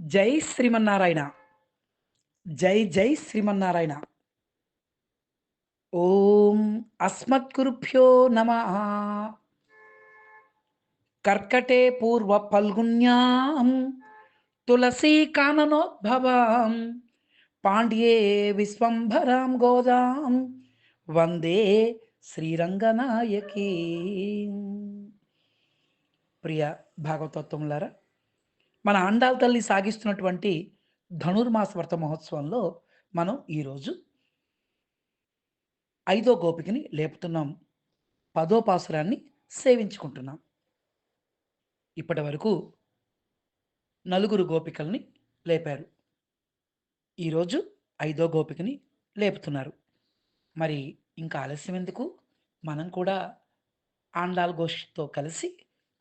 జై శ్రీమన్నారాయణ. జై జై శ్రీమన్నారాయణ. ఓం అస్మద్గురుభ్యో నమః. కర్కటే పూర్వ ఫల్గుణ్యాం తులసీ కాననోద్భవాం పాండ్యే విశ్వంభరాం గోదాం వందే శ్రీరంగనాయకీ. ప్రియ భాగవతోత్తములారా, మన ఆండాల్ తల్లి సాగిస్తున్నటువంటి ధనుర్మాస వ్రత మహోత్సవంలో మనం ఈరోజు 5వ గోపికని లేపుతున్నాం. 10వ పాసురాన్ని సేవించుకుంటున్నాం. ఇప్పటి వరకు నలుగురు గోపికల్ని లేపారు. ఈరోజు 5వ గోపికని లేపుతున్నారు. మరి ఇంకా ఆలస్యం ఎందుకు? మనం కూడా ఆండాల్ గోష్ఠితో కలిసి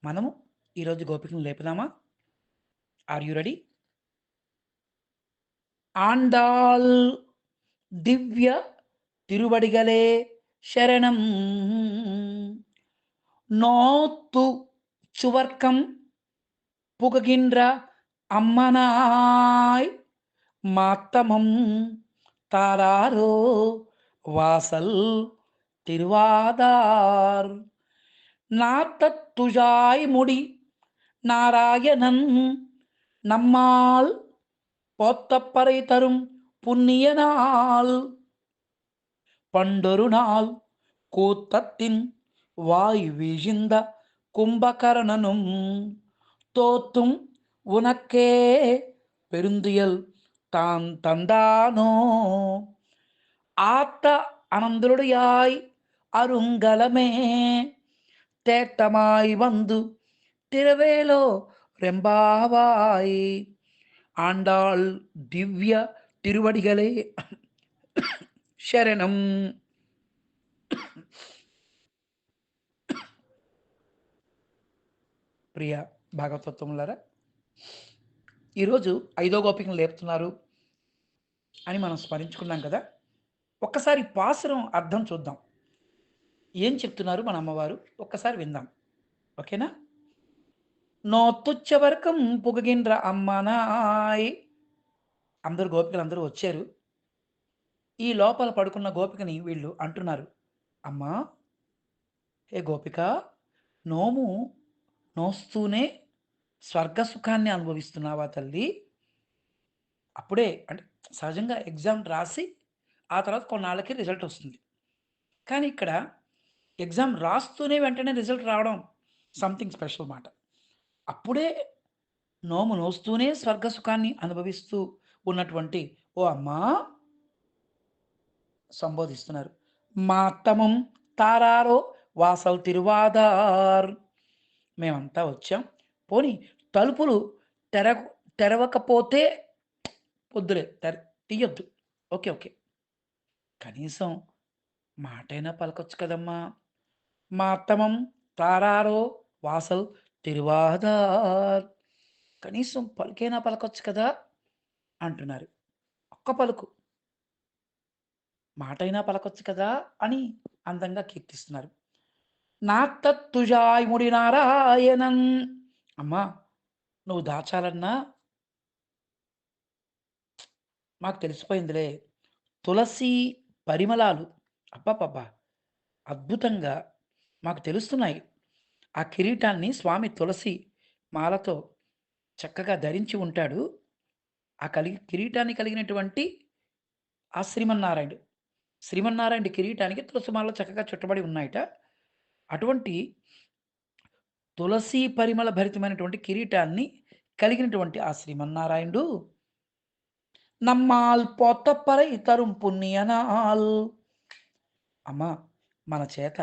మనము ఈరోజు గోపికను లేపుదామా? Are you ready? ఆండాల్ దివ్య తిరువడిగలే శరణం. నోత్తు చువర్కం புகுகின்ற அம்மனாய் மாத்தமம் தாராரோ வாசல் திருவாதார் நாத்தத்துழாய் முடி நாராயணன் நம்மால் போத்தப்பறை தரும் புண்ணிய நாள் பண்டொரு நாள் கூத்தத்தின் வாய் வீழ்ந்த கும்பகர்ணனும் தோத்தும் உனக்கே பெருந்துயல் தான் தந்தானோ ஆத்த அனந்தருடையாய் அருங்கலமே தேட்டமாய் வந்து திரவேலோ ரெம்பாவாய். ஆண்டாள் దివ్య తిరువడిగలే శరణం. ప్రియ భాగవతోత్తములారా, ఈరోజు 5వ గోపికను లేపుతున్నారు అని మనం స్మరించుకున్నాం కదా. ఒక్కసారి పాసురం అర్థం చూద్దాం. ఏం చెప్తున్నారు మన అమ్మవారు ఒక్కసారి విందాం. ఓకేనా? నోత్తుచ్చ వరకం పుగగిండ్ర అమ్మనాయ్. అందరు గోపికలు అందరూ వచ్చారు. ఈ లోపల పడుకున్న గోపికని వీళ్ళు అంటున్నారు, అమ్మా, ఏ గోపిక, నోము నోస్తూనే స్వర్గ సుఖాన్ని అనుభవిస్తున్నావా తల్లి? అప్పుడే అంటే సహజంగా ఎగ్జామ్ రాసి ఆ తర్వాత కొన్నాళ్ళకి రిజల్ట్ వస్తుంది. కానీ ఇక్కడ ఎగ్జామ్ రాస్తూనే వెంటనే రిజల్ట్ రావడం సంథింగ్ స్పెషల్ మాట. అప్పుడే నోము నోస్తూనే స్వర్గ సుఖాన్ని అనుభవిస్తూ ఉన్నటువంటి ఓ అమ్మా సంబోధిస్తున్నారు. మాత్తమం తారారో వాసల్ తిరువాదార్. మేమంతా వచ్చాం, పోనీ తలుపులు తెర తెరవకపోతే వద్దులే, తీయొద్దు, ఓకే ఓకే, కనీసం మాటైనా పలకొచ్చు కదమ్మా. మాత్తమం తారారో వాసల్ తిరువాదార్, కనీసం పలుకైనా పలకొచ్చు కదా అంటున్నారు. ఒక్క పలుకు మాటైనా పలకొచ్చు కదా అని అందంగా కీర్తిస్తున్నారు. నాత్తత్తుజాయ్ ముడి నారాయణన్. అమ్మా, నువ్వు దాచాలన్నా మాకు తెలిసిపోయిందిలే. తులసి పరిమళాలు అబ్బబ్బబ్బా అద్భుతంగా మాకు తెలుస్తున్నాయి. ఆ కిరీటాన్ని స్వామి తులసి మాలతో చక్కగా ధరించి ఉంటాడు. ఆ కిరీటాన్ని కలిగినటువంటి ఆ శ్రీమన్నారాయణుడి కిరీటానికి తులసిమాలలో చక్కగా చుట్టబడి ఉన్నాయట. అటువంటి తులసి పరిమళ భరితమైనటువంటి కిరీటాన్ని కలిగినటువంటి ఆ శ్రీమన్నారాయణుడు నమ్మాల్ పోత్తప్పరై తరుం పుణ్యనాల్. అమ్మా, మన చేత,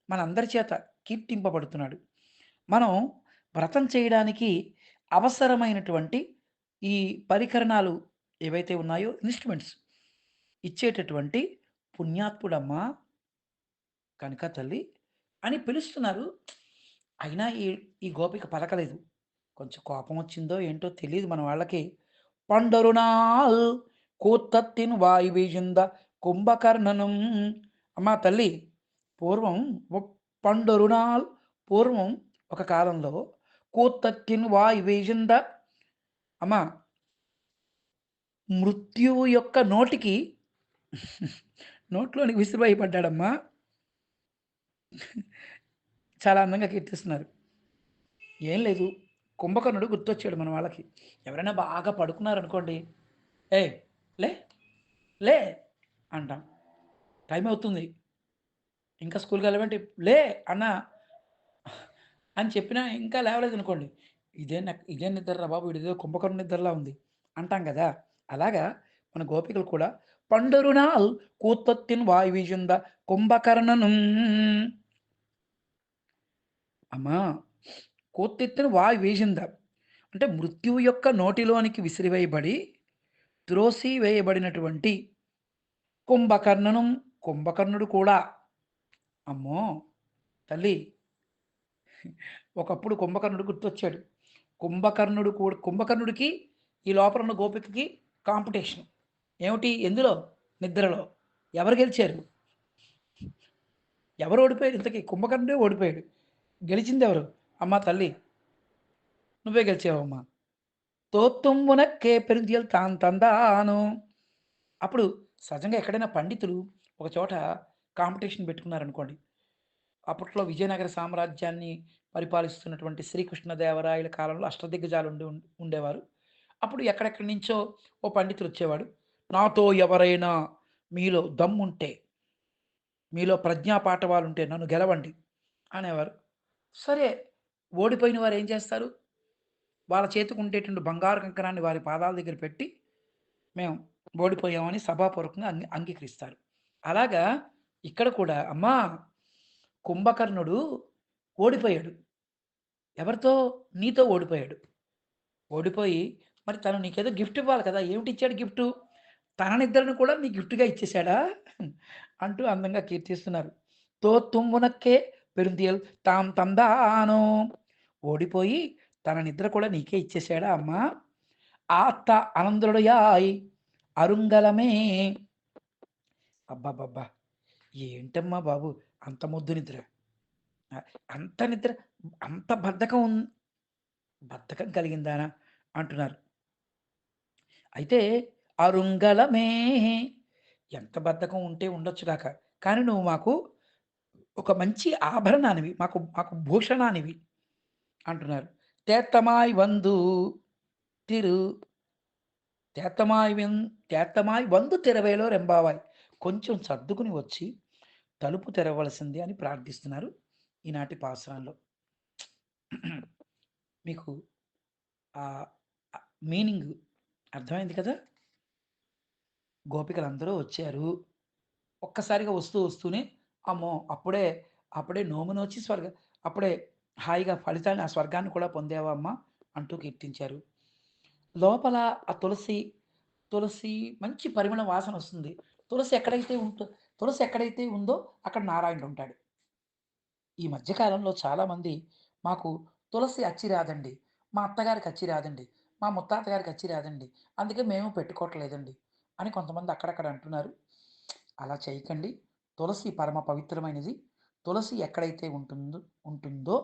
మనందరి చేత కీర్తింపబడుతున్నాడు. మనం వ్రతం చేయడానికి అవసరమైనటువంటి ఈ పరికరణాలు ఏవైతే ఉన్నాయో, ఇన్స్ట్రుమెంట్స్ ఇచ్చేటటువంటి పుణ్యాత్ముడమ్మా కనుక తల్లి అని పిలుస్తున్నారు. అయినా ఈ గోపిక పలకలేదు. కొంచెం కోపం వచ్చిందో ఏంటో తెలియదు మన వాళ్ళకి. పండరునాల్ కూత్తత్తిన్ వాయు వీజింద కుంభకర్ణనం. అమ్మా తల్లి, పూర్వం పండరునాల్, పూర్వం ఒక కాలంలో కూత్తత్తిన్ వాయు వీజింద, అమ్మా మృత్యువు యొక్క నోటికి నోట్లోనికి విసిరివేయబడ్డాడమ్మా. చాలా అందంగా కీర్తిస్తున్నారు. ఏం లేదు. కుంభకర్ణుడు గుర్తొచ్చాడు మన వాళ్ళకి. ఎవరైనా బాగా పడుకున్నారనుకోండి, "ఏయ్! లే, లే" అంటాం. టైం అవుతుంది. ఇంకా స్కూలుకెళ్ళవేంటి? లే అన్నా అని చెప్పినా ఇంకా లేవలేదనుకోండి, ఇదేం నిద్రరా బాబు! ఈడిదేదో కుంభకర్ణుని నిద్రలా ఉంది అంటాం గదా! అలాగా మన గోపికలు కూడా "పండొరు నాల్ కూత్తొత్తిన్ వాయ్ వీజుంద కుంభకర్ణనుం" అమ్మా! "కూత్తెత్తిన వాయ్ వీజింద" అంటే మృత్యువు యొక్క నోటిలోనికి విసిరివేయబడి, త్రోసివేయబడినటువంటి కుంభకర్ణనం కుంభకర్ణుడు కూడా అమ్మో! తల్లి ఒకప్పుడు కుంభకర్ణుడు గుర్తొచ్చాడు. కుంభకర్ణుడికి ఈ లోపల ఉన్న గోపికకి కాంపిటీషన్. ఏమిటి? ఎందులో? నిద్రలో. ఎవరు గెలిచారు? ఎవరు ఓడిపోయారు ఇంతకి? కుంభకర్ణుడే ఓడిపోయాడు. గెలిచిందెవరు? అమ్మ తల్లి నువ్వే గెలిచావమ్మా. తోత్తుమ్మునక్కే పెరుందియల్ తాన్ తందాను. అప్పుడు సహజంగా ఎక్కడైనా పండితులు ఒక చోట కాంపిటీషన్ పెట్టుకున్నారనుకోండి. అప్పట్లో విజయనగర సామ్రాజ్యాన్ని పరిపాలిస్తున్నటువంటి శ్రీకృష్ణదేవరాయల కాలంలో అష్టదిగ్గజాలు ఉండేవారు. అప్పుడు ఎక్కడెక్కడి నుంచో ఓ పండితుడొచ్చేవాడు. నాతో ఎవరైనా మీలో దమ్ముంటే, మీలో ప్రజ్ఞా పాటవాలుంటే నన్ను గెలవండి అనేవారు. సరే ఓడిపోయిన వారేం చేస్తారు? వాళ్ళ చేతికుండేటువంటి బంగారు కంకణాన్ని వారి పాదాల దగ్గర పెట్టి, మేము ఓడిపోయామని సభాపూర్వకంగా అంగీకరిస్తారు. అలాగా ఇక్కడ కూడా అమ్మా కుంభకర్ణుడు ఓడిపోయాడు. ఎవరితో? నీతో ఓడిపోయాడు. ఓడిపోయి మరి తను నీకేదో గిఫ్ట్ ఇవ్వాలి కదా! ఏమిటిచ్చాడు గిఫ్టు? తన నిద్రను కూడా నీకు గిఫ్ట్‌గా ఇచ్చేసాడా? అంటూ అందంగా కీర్తిస్తున్నారు. తోత్తుమ్మునక్కే పెరుందియల్ తాం తందానో ఓడిపోయి తన నిద్ర కూడా నీకే ఇచ్చేసాడా అమ్మా? ఆత్త అనందుడయాయ్ అరుంగలమే అబ్బబ్బబ్బా! ఏంటమ్మా బాబు! అంత మొద్దు నిద్ర. అంత నిద్ర అంత బద్ధకం కలిగిందానా అంటున్నారు. అయితే అరుంగలమే ఎంత బద్ధకం ఉంటే ఉండొచ్చు గాక. కానీ నువ్వు మాకు ఒక మంచి ఆభరణానివి. మాకు మాకు భూషణానివి అంటున్నారు. తేత్తమాయ్ వందు తిరు తేత్తమాయ్ వెన్ తేత్తమాయ్ వందు తెరవేలో రెంబావాయ్. కొంచెం సర్దుకుని వచ్చి తలుపు తెరవవలసింది అని ప్రార్థిస్తున్నారు ఈనాటి పాసురాల్లో. మీకు ఆహ్, మీనింగ్ అర్థమైంది కదా! గోపికలందరూ వచ్చారు. ఒక్కసారిగా వస్తూనే అమ్మో! అప్పుడే నోము నోచి అప్పుడే హాయిగా ఫలితాన్ని ఆ స్వర్గాన్ని కూడా పొందావా అమ్మా! అంటూ కీర్తించారు. లోపల ఆ తులసి మంచి పరిమళ వాసనొస్తుంది. తులసి ఎక్కడైతే ఉందో అక్కడ నారాయణుడుంటాడు. ఈ మధ్య కాలంలో చాలామంది మాకు తులసి అచ్చి రాదండి. మా అత్తగారికి అచ్చి రాదండి. మా ముత్తాత గారికి అచ్చి రాదండి. అందుకే మేము పెట్టుకోవట్లేదండి అని కొంతమంది అక్కడక్కడ అంటున్నారు. అలా చేయకండి. తులసి పరమ పవిత్రమైనది. తులసి ఎక్కడైతే ఉంటుందో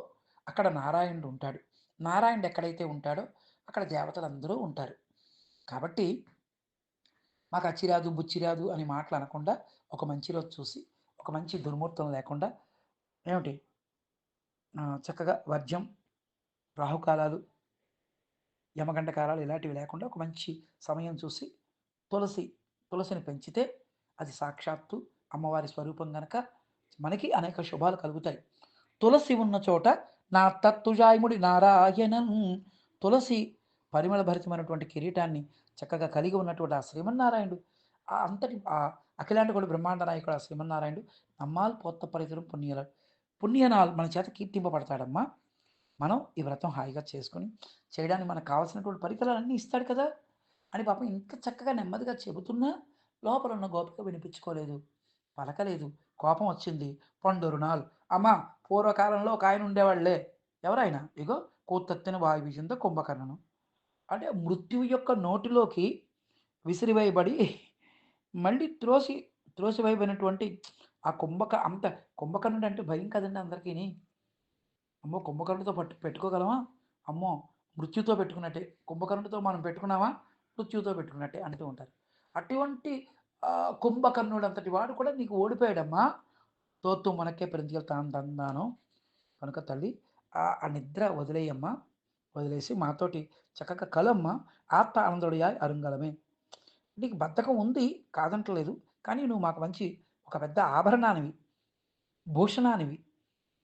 అక్కడ నారాయణుడు ఉంటాడు. నారాయణుడు ఎక్కడైతే ఉంటాడో అక్కడ దేవతలందరూ ఉంటారు. కాబట్టి మాకు అచ్చి రాదు, బుచ్చి రాదు అని మాటలు అనకుండా ఒక మంచి రోజు చూసి, ఒక మంచి దుర్ముహూర్తం లేకుండా ఏమిటి చక్కగా వర్జ్యం, రాహుకాలాలు, యమగంట కాలాలు ఇలాంటివి లేకుండా ఒక మంచి సమయం చూసి తులసి, తులసిని పెంచితే అది సాక్షాత్తు అమ్మవారి స్వరూపం గనక మనకి అనేక శుభాలు కలుగుతాయి. తులసి ఉన్న చోట నా తత్తుజాయముడి నారాయణన్ తులసి పరిమళ భరితమైనటువంటి కిరీటాన్ని చక్కగా కలిగి ఉన్నటువంటి ఆ శ్రీమన్నారాయణుడు అఖిలాండ కోటి బ్రహ్మాండ నాయకుడు ఆ శ్రీమన్నారాయణుడు నమ్మాల్ పోత్త పరితరం పుణ్యనాల్ మన చేత కీర్తింపబడతాడమ్మా. మనం ఈ వ్రతం హాయిగా చేసుకొని, చేయడానికి మనకు కావాల్సినటువంటి పరికరాలన్నీ ఇస్తాడు కదా! అని పాపం ఇంత చక్కగా నెమ్మదిగా చెబుతున్నా, లోపల ఉన్న గోపిక వినిపించుకోలేదు. పలకలేదు. కోపం వచ్చింది. "పొండొరునాల్" అమ్మా పూర్వకాలంలో ఒకాయన ఉండేవాడులే. ఎవరాయన? ఇగో "కూత్తత్తిన వాయువిజంద కుంభకర్ణను." అంటే మృత్యువు యొక్క నోటిలోకి విసిరివేయబడి మళ్ళీ త్రోసివేయబడినటువంటి ఆ కుంభకర్ణుడు అంటే భయం కదండీ అందరికిని. అమ్మో! కుంభకర్ణుడితో పెట్టుకోగలమా? అమ్మో! మృత్యుతో పెట్టుకున్నట్టే. కుంభకర్ణుడితో మనం పెట్టుకున్నామా? మృత్యువుతో పెట్టుకున్నట్టే అంటూ ఉంటారు. అటువంటి కుంభకర్ణుడంతటి వాడు కూడా నీకు ఓడిపోయాడమ్మా. తోత్తు మనకే పెరింతియల్ తందాను. కనుక తల్లి ఆ నిద్ర వదిలేయమ్మా. వదిలేసి మాతోటి చక్కగా కలమ్మా. ఆత్త ఆనందుడియాయ్ అరుంగలమే. నీకు బద్ధకం ఉంది కాదంటలేదు. కానీ నువ్వు మాకు మంచి ఒక పెద్ద ఆభరణానివి, భూషణానివి.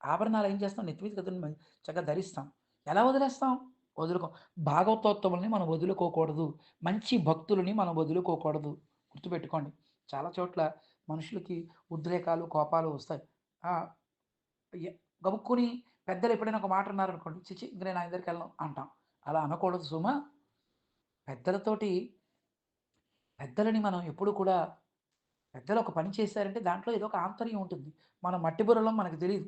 ఆభరణాలు ఏం చేస్తాం? నెత్తి మీద కదండీ చక్కగా ధరిస్తాం. ఎలా వదిలేస్తాం? వదులుకోం. భాగవతోత్తముల్ని మనం వదులుకోకూడదు. మంచి భక్తులని మనం వదులుకోకూడదు. గుర్తుపెట్టుకోండి. చాలా చోట్ల మనుషులకి ఉద్రేకాలు, కోపాలు వస్తాయి. ఆ! ఎ గబుక్కుని పెద్దలు ఎప్పుడైనా ఒక మాట అన్నారనుకోండి, ఛీ! ఇంక నేను ఆయన దగ్గరికెళ్ళను అంటాం. అలా అనకూడదు సుమా. పెద్దలతోటి పెద్దలని మనం ఎప్పుడు కూడా పెద్దలు ఒక పని చేశారంటే దాంట్లో ఏదో ఒక ఆంతర్యం ఉంటుంది. మనం మట్టి బుర్రలం మనకు తెలీదు.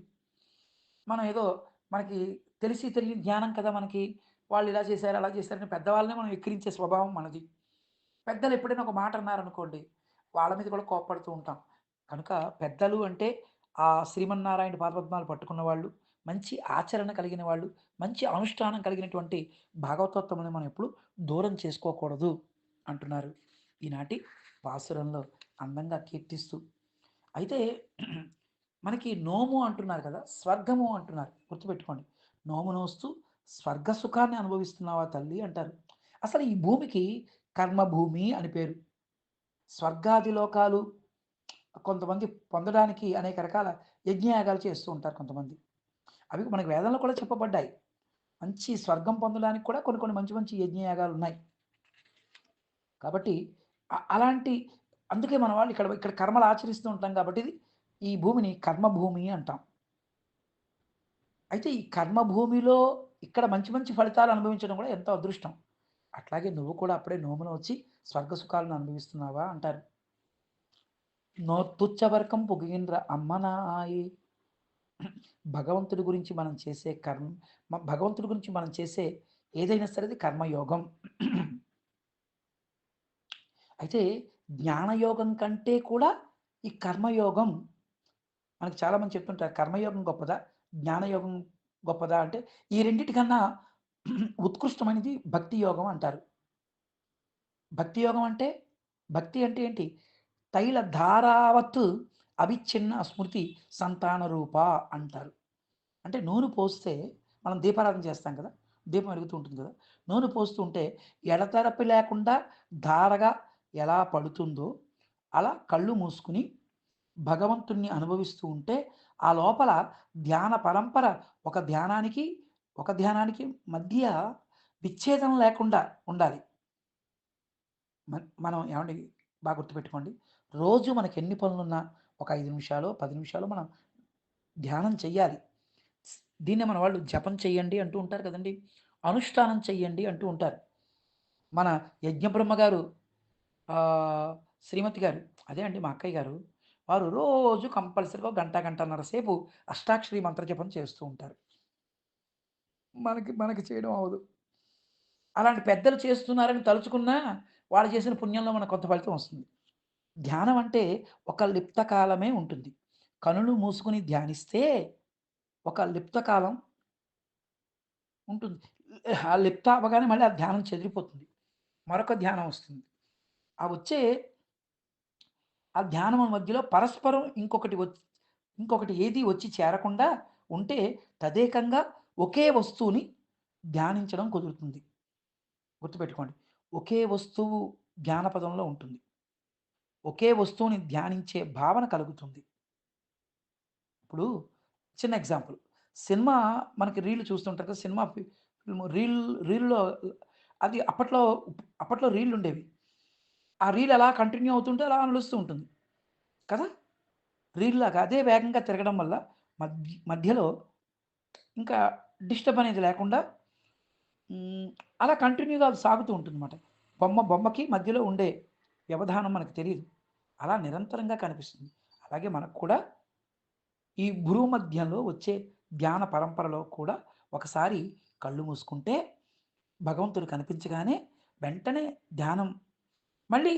మనం ఏదో మనకి తెలిసి తెలియని జ్ఞానం కదా మనకి. వాళ్ళు ఇలా చేశారు, అలా చేశారని పెద్దవాళ్ళనే మనం ఎక్కిరించే స్వభావం మనది. పెద్దలు ఎప్పుడైనా ఒక మాట అన్నారనుకోండి, వాళ్ళ మీద కూడా కోప్పడుతూ ఉంటాం. కనుక పెద్దలు అంటే ఆ శ్రీమన్నారాయణ పాదపద్మాలు పట్టుకున్న వాళ్ళు, మంచి ఆచరణ కలిగిన వాళ్ళు, మంచి అనుష్ఠానం కలిగినటువంటి భాగవతోత్తముల్ని మనం ఎప్పుడు దూరం చేసుకోకూడదు అంటున్నారు. ఈనాటి పాసురంలో అందంగా కీర్తిస్తూ. అయితే మనకి నోము అంటున్నారు కదా! స్వర్గము అంటున్నారు. గుర్తుపెట్టుకోండి. నోము నోస్తూ స్వర్గ సుఖాన్ని అనుభవిస్తున్నావా తల్లి అంటారు. అసలు ఈ భూమికి కర్మభూమి అని పేరు. స్వర్గాది లోకాలు కొంతమంది పొందడానికి అనేక రకాల యజ్ఞయాగాలు చేస్తూ ఉంటారు కొంతమంది. అవి మనకు వేదంలో కూడా చెప్పబడ్డాయి. మంచి స్వర్గం పొందడానికి కూడా కొన్ని కొన్ని మంచి మంచి యజ్ఞయాగాలున్నాయి. కాబట్టి అలాంటి అందుకే మన వాళ్ళు ఇక్కడ ఇక్కడ కర్మలు ఆచరిస్తూ ఉంటాం కాబట్టి ఈ భూమిని కర్మభూమి అంటాం. అయితే ఈ కర్మభూమిలో ఇక్కడ మంచి మంచి ఫలితాలు అనుభవించడం కూడా ఎంతో అదృష్టం. అట్లాగే నువ్వు కూడా అప్పుడే నోమున వచ్చి స్వర్గ సుఖాలను అనుభవిస్తున్నావా అంటారు. నోత్తుచ్చవర్కం పొగిగిన్ర అమ్మనాయి. భగవంతుడి గురించి మనం చేసే భగవంతుడి గురించి మనం చేసే ఏదైనా సరే అది కర్మయోగం. అయితే జ్ఞానయోగం కంటే కూడా ఈ కర్మయోగం మనకు చాలామంది చెప్తుంటారు కర్మయోగం గొప్పదా? జ్ఞానయోగం గొప్పదా? అంటే ఈ రెండిటికన్నా ఉత్కృష్టమైనది భక్తి యోగం అంటారు. భక్తి యోగం అంటే భక్తి అంటే ఏంటి? తైల ధారావత్ అవిచ్ఛిన్న స్మృతి సంతాన రూప అంటారు. అంటే నూనె పోస్తే మనం దీపారాధన చేస్తాం కదా! దీపం వెలుగుతూ ఉంటుంది కదా! నూనె పోస్తూ ఉంటే ఎడతెరపి లేకుండా ధారగా ఎలా పడుతుందో, అలా కళ్ళు మూసుకొని భగవంతుడిని అనుభవిస్తూ ఉంటే, ఆ లోపల ధ్యాన పరంపర ఒక ధ్యానానికి, ఒక ధ్యానానికి మధ్య విచ్ఛేదం లేకుండా ఉండాలి. మనం ఏవండీ బాగా గుర్తుపెట్టుకోండి. రోజు మనకెన్ని పనులున్నా ఒక 5 నిమిషాలో, 10 నిమిషాలో మనం ధ్యానం చెయ్యాలి. స్ దీన్నే మన వాళ్ళు జపం చెయ్యండి అంటూ ఉంటారు కదండీ! అనుష్ఠానం చెయ్యండి అంటూ ఉంటారు. మన యజ్ఞబ్రహ్మ గారు ఆహ్, శ్రీమతి గారు అదే అండి మా అక్కయ్య గారు. వారు రోజు కంపల్సరీగా ఒక గంట, గంటన్నర సేపు అష్టాక్షరి మంత్ర జపం చేస్తూ ఉంటారు. మనకి మనకి చేయడం అవ్వదు. అలాంటి పెద్దలు చేస్తున్నారని తలుచుకున్నా, వాళ్ళు చేసిన పుణ్యంలో మనకు కొంత ఫలితం వస్తుంది. ధ్యానం అంటే ఒక లిప్త కాలమే ఉంటుంది. కనులు మూసుకొని ధ్యానిస్తే ఒక లిప్త కాలం ఉంటుంది. ఆ లిప్త అవ్వగానే మళ్ళీ ఆ ధ్యానం చెదిరిపోతుంది. మరొక ధ్యానం వస్తుంది. ఆ వచ్చే ఆ ధ్యానం మధ్యలో పరస్పరం ఇంకొకటి ఏది వచ్చి చేరకుండా ఉంటే తదేకంగా ఒకే వస్తువుని ధ్యానించడం కుదురుతుంది. గుర్తుపెట్టుకోండి. ఒకే వస్తువు జ్ఞానపదంలో ఉంటుంది. ఒకే వస్తువుని ధ్యానించే భావన కలుగుతుంది. ఇప్పుడు చిన్న ఎగ్జాంపుల్. సినిమా మనకి రీల్ చూస్తుంటారు కదా! సినిమా ఫిల్మ్ రీల్‌లో అది అప్పట్లో రీలుండేవి. ఆ రీల్ అలా కంటిన్యూ అవుతుంటే అలా నడుస్తూ ఉంటుంది. కదా! రీల్‌లాగా అదే వేగంగా తిరగడం వల్ల మధ్యలో ఇంకా డిస్టర్బ్ అనేది లేకుండా హ్మ్. అలా కంటిన్యూగా అది సాగుతూ ఉంటుందన్నమాట. బొమ్మకి మధ్యలో ఉండే వ్యవధానం మనకు తెలీదు. అలా నిరంతరంగా కనిపిస్తుంది. అలాగే మనకు కూడా ఈ భూమధ్యంలో వచ్చే ధ్యాన పరంపరలో కూడా ఒకసారి కళ్ళు మూసుకుంటే భగవంతుడు కనిపించగానే వెంటనే ధ్యానం మళ్ళీ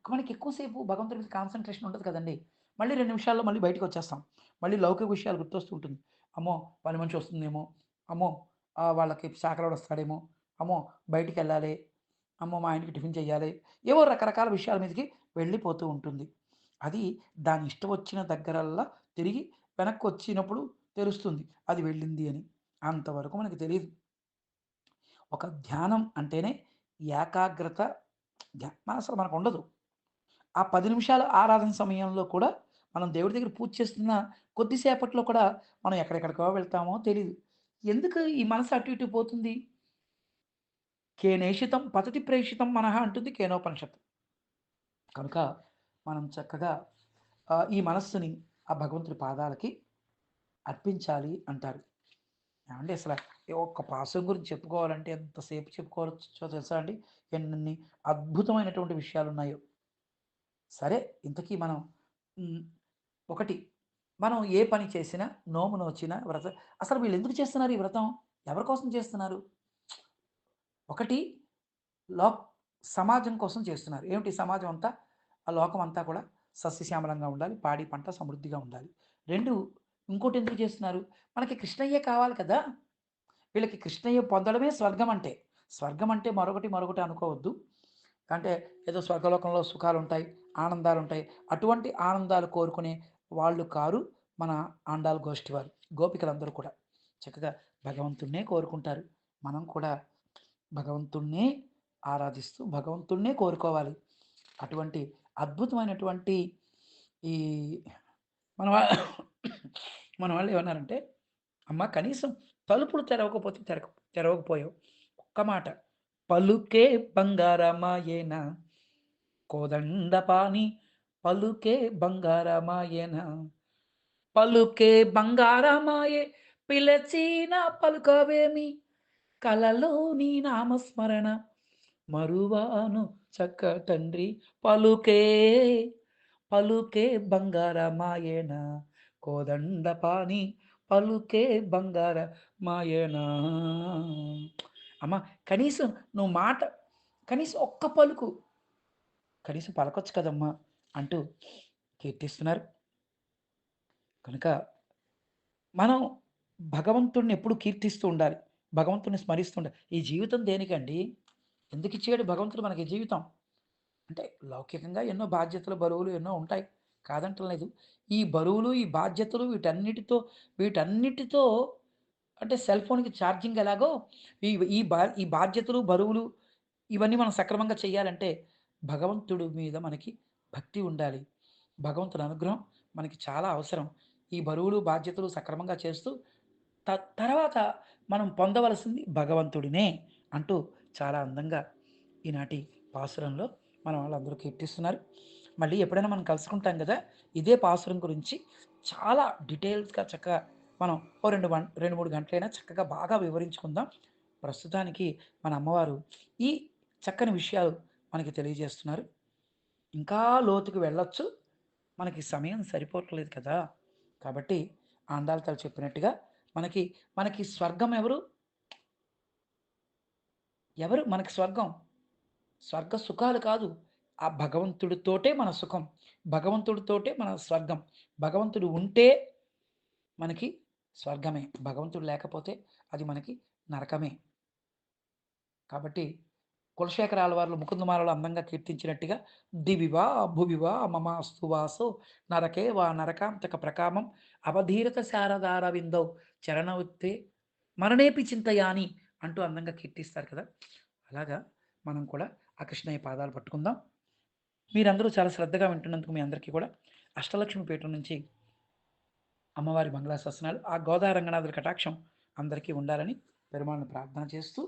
మనకి ఎక్కువ సేపు భగవంతుడి మీద కాన్సంట్రేషన్ ఉండదు కదండీ! మళ్ళీ 2 నిమిషాల్లో మళ్ళీ బయటికొచ్చేస్తాం. మళ్ళీ లౌకిక విషయాలు గుర్తొస్తూ ఉంటుంది. అమ్మో! పని మనిషి వస్తుందేమో, అమ్మో! వాళ్ళకి చాకలోడొస్తాడేమో, అమ్మో! బయటికెళ్ళాలి, అమ్మో! మా ఆయనకి టిఫిన్ చేయాలి. ఏవో రకరకాల విషయాల మీదకి వెళ్ళిపోతూ ఉంటుంది. అది దాని ఇష్టం వచ్చిన దగ్గరల్లా తిరిగి వెనక్కొచ్చినప్పుడు తెలుస్తుంది అది వెళ్ళింది అని. అంతవరకు మనకు తెలీదు. ఒక ధ్యానం అంటేనే ఏకాగ్రత అసలు మనకుండదు. ఆ 10 నిమిషాల ఆరాధన సమయంలో కూడా మనం దేవుడి దగ్గర పూజ చేస్తున్న కొద్దిసేపట్లో కూడా మనం ఎక్కడెక్కడికో వెళ్తామో తెలీదు. ఎందుకు ఈ మనసు అటు ఇటు పోతుంది? కేనేషితం పతతి ప్రేషితం మనః అంటుంది కేనోపనిషత్తు. కనుక మనం చక్కగా ఈ మనస్సుని ఆ భగవంతుడి పాదాలకి అర్పించాలి అంటారు. ఏవండీ అసల ఈ ఒక్క పాసం గురించి చెప్పుకోవాలంటే ఎంతసేపు చెప్పుకోవచ్చో తెలుసా అండి? ఎన్నెన్ని అద్భుతమైనటువంటి విషయాలున్నాయో. సరే ఇంతకీ మనం హ్మ్. ఒకటి మనం ఏ పని చేసినా, నోము నోచినా, అసలు వీళ్ళెందుకు చేస్తున్నారు ఈ వ్రతం? ఎవరి కోసం చేస్తున్నారు? ఒకటి లోక్ సమాజం కోసం చేస్తున్నారు. ఏమిటి సమాజం అంతా? ఆ లోకం అంతా కూడా సస్యశ్యామలంగా ఉండాలి. పాడి పంట సమృద్ధిగా ఉండాలి. 2 ఇంకోటెందుకు చేస్తున్నారు? మనకి కృష్ణయ్యే కావాలి కదా! వీళ్ళకి కృష్ణయ్య పొందడమే స్వర్గం అంటే. స్వర్గం అంటే మరొకటి అనుకోవద్దు. అంటే ఏదో స్వర్గలోకంలో సుఖాలుంటాయి, ఆనందాలుంటాయి. అటువంటి ఆనందాలు కోరుకునే వాళ్ళు కారు మన ఆండాళ్ళ గోష్ఠి వారు. గోపికలందరూ కూడా. చక్కగా భగవంతుడినే కోరుకుంటారు. మనం కూడా భగవంతుడినే ఆరాధిస్తూ, భగవంతుడినే కోరుకోవాలి. అటువంటి అద్భుతమైనటువంటి ఈ మన వా మన వాళ్ళు ఏమన్నారంటే, "అమ్మ కనీసం తలుపులు తెరవకపోతే తెరవకపోయావు. ఒక్క మాట పలుకే బంగారమాయెనా కోదండపాణి పలుకే బంగారమాయెనా పలుకే బంగారమాయె పిలచిన పలుకవేమి కలలో నీ నామస్మరణ మరువాను చక్క తండ్రి పలుకే పలుకే బంగారమాయెనా కోదండపాణి పలుకే బంగారమాయెనా." అమ్మ కనీసం నువ్వు మాట కనీసం ఒక్క పలుకు కనీసం పలకొచ్చు కదమ్మా! అంటూ కీర్తిస్తున్నారు. కనుక మనం భగవంతుడిని ఎప్పుడు కీర్తిస్తూ ఉండాలి. భగవంతుడిని స్మరిస్తూ ఉండాలి. ఈ జీవితం దేనికండి? ఎందుకిచ్చాడు భగవంతుడు మనకి జీవితం? అంటే లౌకికంగా ఎన్నో బాధ్యతలు, బరువులు ఎన్నో ఉంటాయి. కాదంటలేదు. ఈ బరువులు, ఈ బాధ్యతలు వీటన్నిటితో అంటే సెల్ ఫోన్‌కి ఛార్జింగ్ ఎలాగో ఈ ఈ బాధ్యతలు, బరువులు ఇవన్నీ మనం సక్రమంగా చేయాలంటే భగవంతుడి మీద మనకి భక్తి ఉండాలి. భగవంతుడి అనుగ్రహం మనకి చాలా అవసరం. ఈ బరువులు, బాధ్యతలు సక్రమంగా చేస్తూ తర్వాత మనం పొందవలసింది భగవంతుడినే అంటూ చాలా అందంగా ఈనాటి పాసురంలో మన వాళ్ళందరూ కీర్తిస్తున్నారు. మళ్ళీ ఎప్పుడైనా మనం కలుసుకుంటాం గదా! ఇదే పాసురం గురించి చాలా డీటెయిల్స్‌గా చక్కగా మనం ఓ 2, 3 గంటలైనా చక్కగా బాగా వివరించుకుందాం. ప్రస్తుతానికి మన అమ్మవారు ఈ చక్కని విషయాలు మనకి తెలియజేస్తున్నారు. ఇంకా లోతుకి వెళ్ళొచ్చు. మనకి సమయం సరిపోవట్లేదు కదా! కాబట్టి ఆండాళ్ళ తల్లి చెప్పినట్టుగా మనకి, మనకి స్వర్గం ఎవరు? ఎవరు మనకి స్వర్గం? స్వర్గ సుఖాలు కాదు. ఆ భగవంతుడితోటే మన సుఖం. భగవంతుడితోటే మన స్వర్గం. భగవంతుడు ఉంటే మనకి స్వర్గమే. భగవంతుడు లేకపోతే అది మనకి నరకమే. కాబట్టి కులశేఖర ఆళ్వార్లు ముకుందమాలలో అందంగా కీర్తించినట్టుగా దివివా భువివా మమాస్తు వాసో నరకే వా నరకాంతక ప్రకామం అవధీరత శారదారవిందౌ చరణవత్తే మరణేపి చింతయాని అంటూ అందంగా కీర్తిస్తారు కదా! అలాగా మనం కూడా ఆ కృష్ణయ్య పాదాలు పట్టుకుందాం. మీరందరూ చాలా శ్రద్ధగా వింటున్నందుకు మీ అందరికీ కూడా అష్టలక్ష్మి పీఠం నుంచి అమ్మవారి మంగళాశాసనాలు, ఆ గోదా రంగనాథుడి కటాక్షం అందరికీ ఉండాలని పెరుమాళ్ళని ప్రార్థన చేస్తూ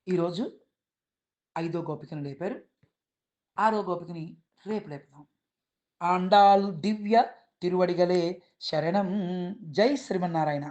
ఈరోజు ఐదో గోపికను లేపారు. ఆరో గోపికని రేపు లేపుదాం. ఆండాళ్ దివ్య తిరువడిగలే శరణం. జై శ్రీమన్నారాయణ.